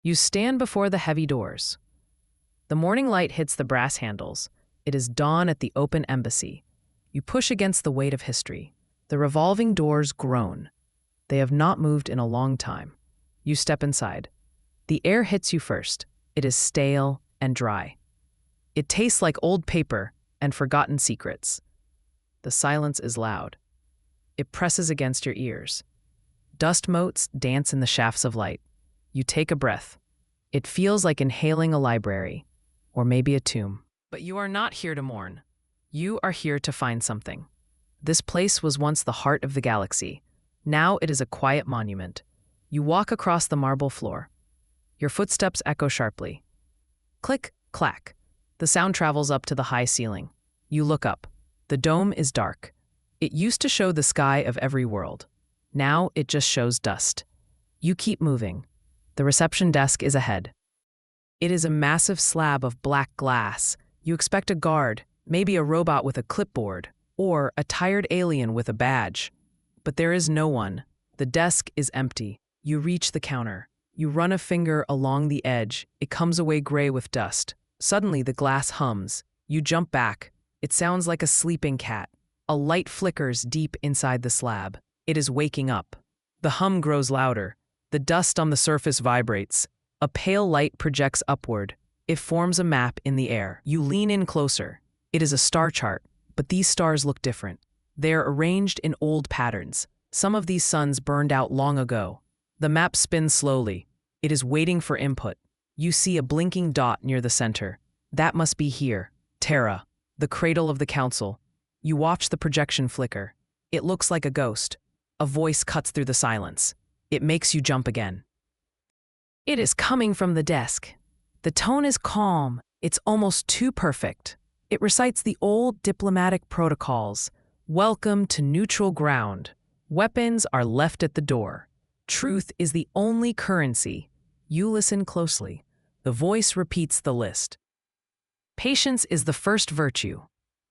You stand before the heavy doors. The morning light hits the brass handles. It is dawn at the open embassy. You push against the weight of history. The revolving doors groan. They have not moved in a long time. You step inside. The air hits you first. It is stale and dry. It tastes like old paper and forgotten secrets. The silence is loud. It presses against your ears. Dust motes dance in the shafts of light. You take a breath. It feels like inhaling a library, or maybe a tomb. But you are not here to mourn. You are here to find something. This place was once the heart of the galaxy. Now it is a quiet monument. You walk across the marble floor. Your footsteps echo sharply. Click, clack. The sound travels up to the high ceiling. You look up. The dome is dark. It used to show the sky of every world. Now it just shows dust. You keep moving. The reception desk is ahead. It is a massive slab of black glass. You expect a guard, maybe a robot with a clipboard, or a tired alien with a badge. But there is no one. The desk is empty. You reach the counter. You run a finger along the edge. It comes away gray with dust. Suddenly, the glass hums. You jump back. It sounds like a sleeping cat. A light flickers deep inside the slab. It is waking up. The hum grows louder. The dust on the surface vibrates. A pale light projects upward. It forms a map in the air. You lean in closer. It is a star chart, but these stars look different. They are arranged in old patterns. Some of these suns burned out long ago. The map spins slowly. It is waiting for input. You see a blinking dot near the center. That must be here, Terra, the cradle of the council. You watch the projection flicker. It looks like a ghost. A voice cuts through the silence. It makes you jump again. It is coming from the desk. The tone is calm. It's almost too perfect. It recites the old diplomatic protocols. Welcome to neutral ground. Weapons are left at the door. Truth is the only currency. You listen closely. The voice repeats the list. Patience is the first virtue.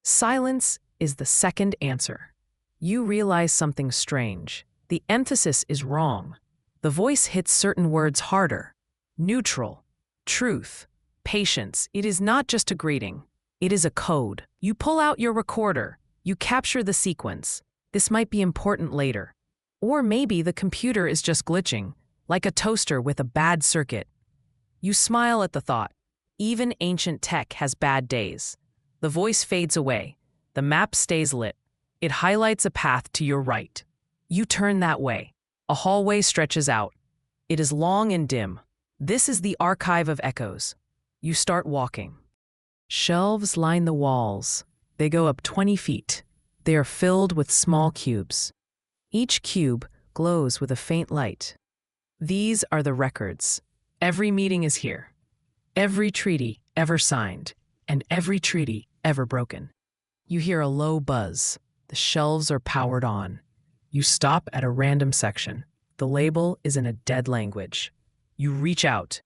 Silence is the second answer. You realize something strange. The emphasis is wrong. The voice hits certain words harder. Neutral, truth, patience. It is not just a greeting. It is a code. You pull out your recorder. You capture the sequence. This might be important later. Or maybe the computer is just glitching, like a toaster with a bad circuit. You smile at the thought. Even ancient tech has bad days. The voice fades away. The map stays lit. It highlights a path to your right. You turn that way. A hallway stretches out. It is long and dim. This is the archive of echoes. You start walking. Shelves line the walls. They go up 20 feet. They are filled with small cubes. Each cube glows with a faint light. These are the records. Every meeting is here. Every treaty ever signed, and every treaty ever broken. You hear a low buzz. The shelves are powered on. You stop at a random section. The label is in a dead language. You reach out.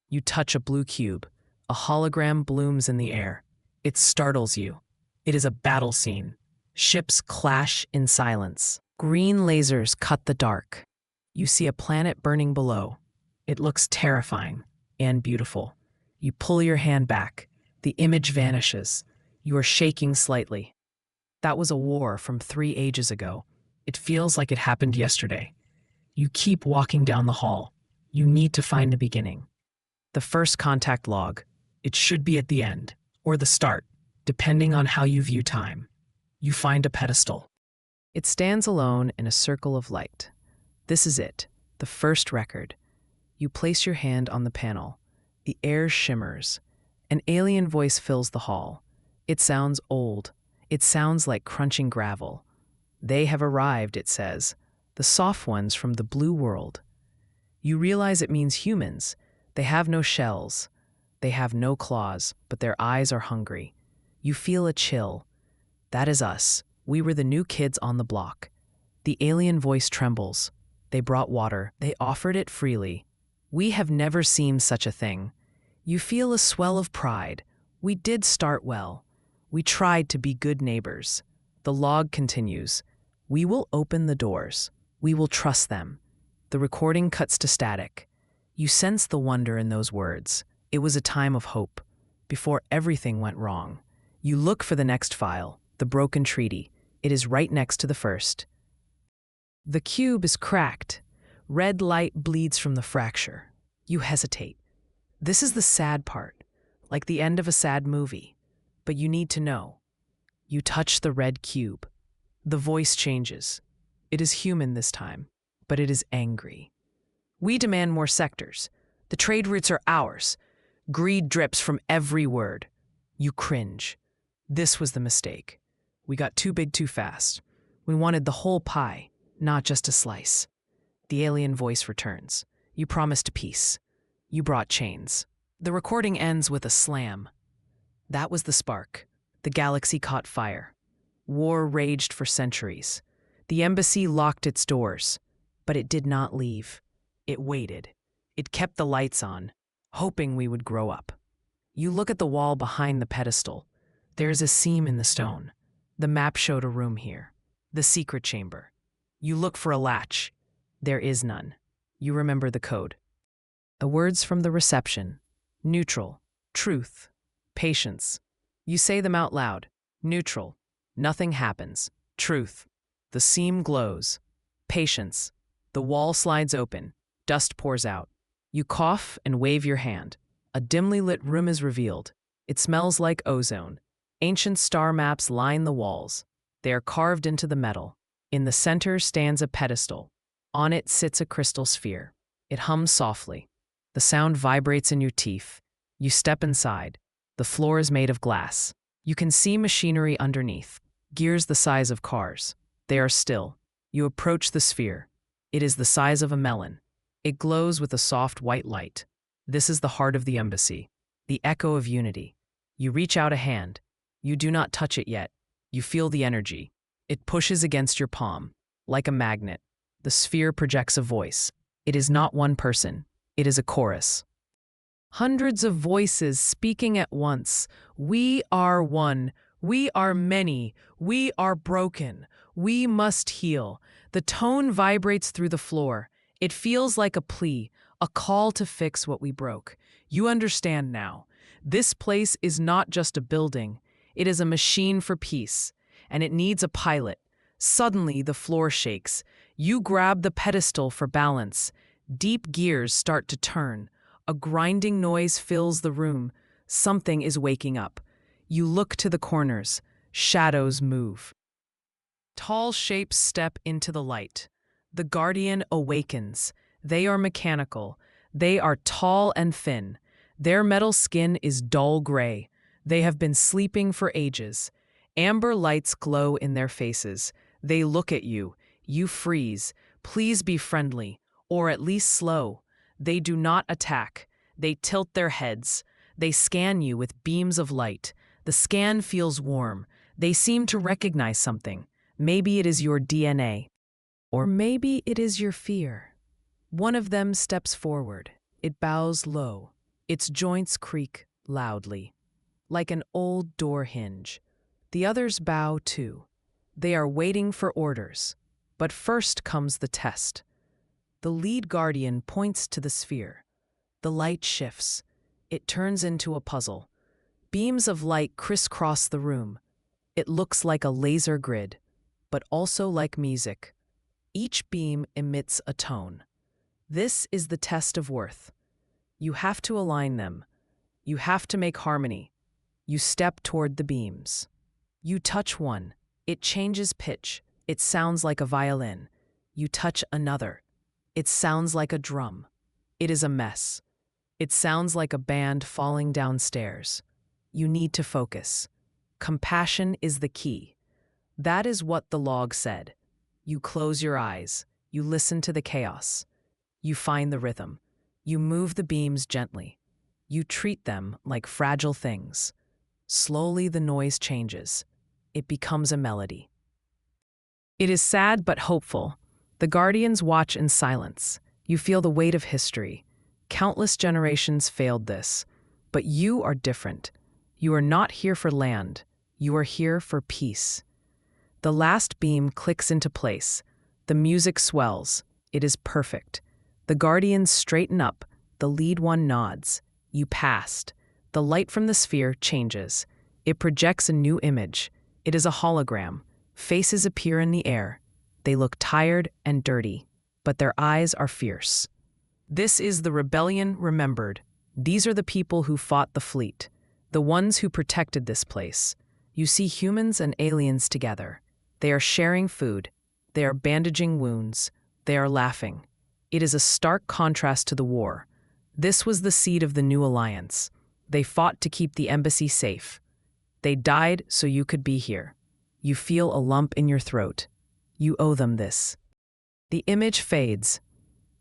You touch a blue cube. A hologram blooms in the air. It startles you. It is a battle scene. Ships clash in silence. Green lasers cut the dark. You see a planet burning below. It looks terrifying and beautiful. You pull your hand back. The image vanishes. You are shaking slightly. That was a war from 3 ages ago. It feels like it happened yesterday. You keep walking down the hall. You need to find the beginning. The first contact log. It should be at the end, or the start, depending on how you view time. You find a pedestal. It stands alone in a circle of light. This is it, the first record. You place your hand on the panel. The air shimmers. An alien voice fills the hall. It sounds old. It sounds like crunching gravel. They have arrived, it says. The soft ones from the blue world. You realize it means humans. They have no shells. They have no claws, but their eyes are hungry. You feel a chill. That is us. We were the new kids on the block. The alien voice trembles. They brought water. They offered it freely. We have never seen such a thing. You feel a swell of pride. We did start well. We tried to be good neighbors. The log continues. We will open the doors. We will trust them. The recording cuts to static. You sense the wonder in those words. It was a time of hope, before everything went wrong. You look for the next file, the broken treaty. It is right next to the first. The cube is cracked. Red light bleeds from the fracture. You hesitate. This is the sad part, like the end of a sad movie. But you need to know. You touch the red cube. The voice changes. It is human this time, but it is angry. We demand more sectors. The trade routes are ours. Greed drips from every word. You cringe. This was the mistake. We got too big too fast. We wanted the whole pie, not just a slice. The alien voice returns. You promised peace. You brought chains. The recording ends with a slam. That was the spark. The galaxy caught fire. War raged for centuries. The embassy locked its doors, but it did not leave. It waited. It kept the lights on, hoping we would grow up. You look at the wall behind the pedestal. There's a seam in the stone. The map showed a room here. The secret chamber. You look for a latch. There is none. You remember the code. The words from the reception. Neutral. Truth. Patience. You say them out loud. Neutral. Nothing happens. Truth. The seam glows. Patience. The wall slides open. Dust pours out. You cough and wave your hand. A dimly lit room is revealed. It smells like ozone. Ancient star maps line the walls. They are carved into the metal. In the center stands a pedestal. On it sits a crystal sphere. It hums softly. The sound vibrates in your teeth. You step inside. The floor is made of glass. You can see machinery underneath. Gears the size of cars. They are still. You approach the sphere. It is the size of a melon. It glows with a soft white light. This is the heart of the embassy, the echo of unity. You reach out a hand. You do not touch it yet. You feel the energy. It pushes against your palm, like a magnet. The sphere projects a voice. It is not one person. It is a chorus. Hundreds of voices speaking at once. We are one. We are many. We are broken. We must heal. The tone vibrates through the floor. It feels like a plea, a call to fix what we broke. You understand now. This place is not just a building. It is a machine for peace, and it needs a pilot. Suddenly, the floor shakes. You grab the pedestal for balance. Deep gears start to turn. A grinding noise fills the room. Something is waking up. You look to the corners. Shadows move. Tall shapes step into the light. The guardian awakens. They are mechanical. They are tall and thin. Their metal skin is dull gray. They have been sleeping for ages. Amber lights glow in their faces. They look at you. You freeze. Please be friendly, or at least slow. They do not attack. They tilt their heads. They scan you with beams of light. The scan feels warm. They seem to recognize something. Maybe it is your DNA. Or maybe it is your fear. One of them steps forward. It bows low. Its joints creak loudly, like an old door hinge. The others bow too. They are waiting for orders. But first comes the test. The lead guardian points to the sphere. The light shifts. It turns into a puzzle. Beams of light crisscross the room. It looks like a laser grid, but also like music. Each beam emits a tone. This is the test of worth. You have to align them. You have to make harmony. You step toward the beams. You touch one. It changes pitch. It sounds like a violin. You touch another. It sounds like a drum. It is a mess. It sounds like a band falling downstairs. You need to focus. Compassion is the key. That is what the log said. You close your eyes. You listen to the chaos. You find the rhythm. You move the beams gently. You treat them like fragile things. Slowly the noise changes. It becomes a melody. It is sad but hopeful. The guardians watch in silence. You feel the weight of history. Countless generations failed this. But you are different. You are not here for land. You are here for peace. The last beam clicks into place. The music swells. It is perfect. The guardians straighten up. The lead one nods. You passed. The light from the sphere changes. It projects a new image. It is a hologram. Faces appear in the air. They look tired and dirty, but their eyes are fierce. This is the rebellion remembered. These are the people who fought the fleet, the ones who protected this place. You see humans and aliens together. They are sharing food. They are bandaging wounds. They are laughing. It is a stark contrast to the war. This was the seed of the new alliance. They fought to keep the embassy safe. They died so you could be here. You feel a lump in your throat. You owe them this. The image fades.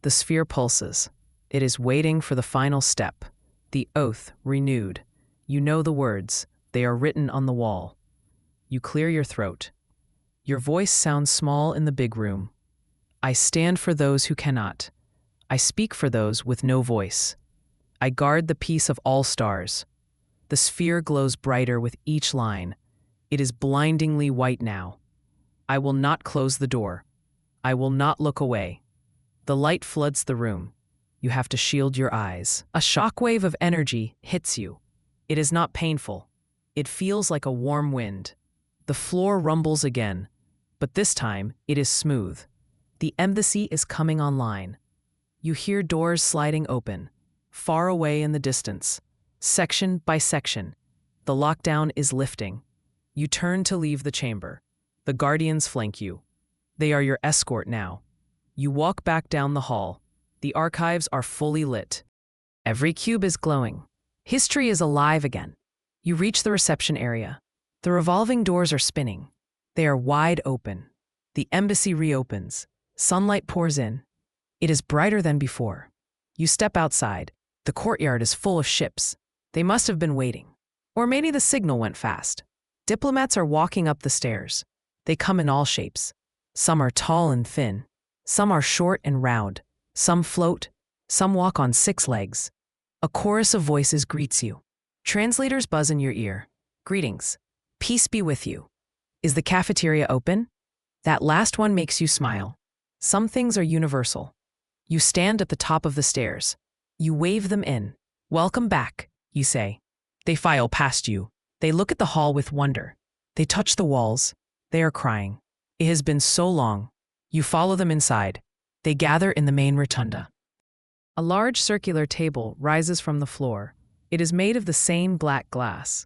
The sphere pulses. It is waiting for the final step. The oath renewed. You know the words. They are written on the wall. You clear your throat. Your voice sounds small in the big room. I stand for those who cannot. I speak for those with no voice. I guard the peace of all stars. The sphere glows brighter with each line. It is blindingly white now. I will not close the door. I will not look away. The light floods the room. You have to shield your eyes. A shockwave of energy hits you. It is not painful. It feels like a warm wind. The floor rumbles again, but this time it is smooth. The embassy is coming online. You hear doors sliding open, far away in the distance, section by section. The lockdown is lifting. You turn to leave the chamber. The guardians flank you. They are your escort now. You walk back down the hall. The archives are fully lit. Every cube is glowing. History is alive again. You reach the reception area. The revolving doors are spinning. They are wide open. The embassy reopens. Sunlight pours in. It is brighter than before. You step outside. The courtyard is full of ships. They must have been waiting. Or maybe the signal went fast. Diplomats are walking up the stairs. They come in all shapes. Some are tall and thin. Some are short and round. Some float. Some walk on 6 legs. A chorus of voices greets you. Translators buzz in your ear. Greetings. Peace be with you. Is the cafeteria open? That last one makes you smile. Some things are universal. You stand at the top of the stairs. You wave them in. Welcome back, you say. They file past you. They look at the hall with wonder. They touch the walls. They are crying. It has been so long. You follow them inside. They gather in the main rotunda. A large circular table rises from the floor. It is made of the same black glass.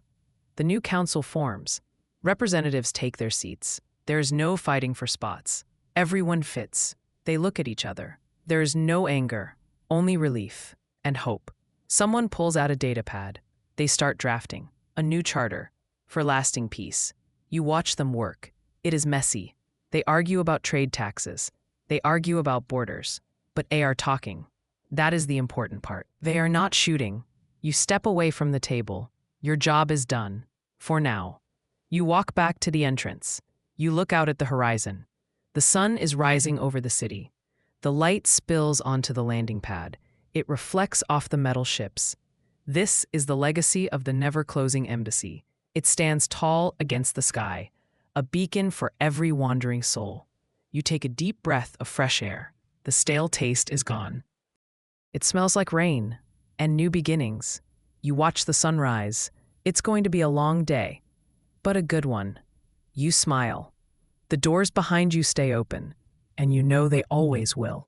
The new council forms. Representatives take their seats. There is no fighting for spots. Everyone fits. They look at each other. There is no anger, only relief and hope. Someone pulls out a data pad. They start drafting a new charter for lasting peace. You watch them work. It is messy. They argue about trade taxes. They argue about borders. But they are talking. That is the important part. They are not shooting. You step away from the table. Your job is done. For now. You walk back to the entrance. You look out at the horizon. The sun is rising over the city. The light spills onto the landing pad. It reflects off the metal ships. This is the legacy of the never-closing embassy. It stands tall against the sky, a beacon for every wandering soul. You take a deep breath of fresh air. The stale taste is gone. It smells like rain and new beginnings. You watch the sun rise. It's going to be a long day, but a good one. You smile. The doors behind you stay open, and you know they always will.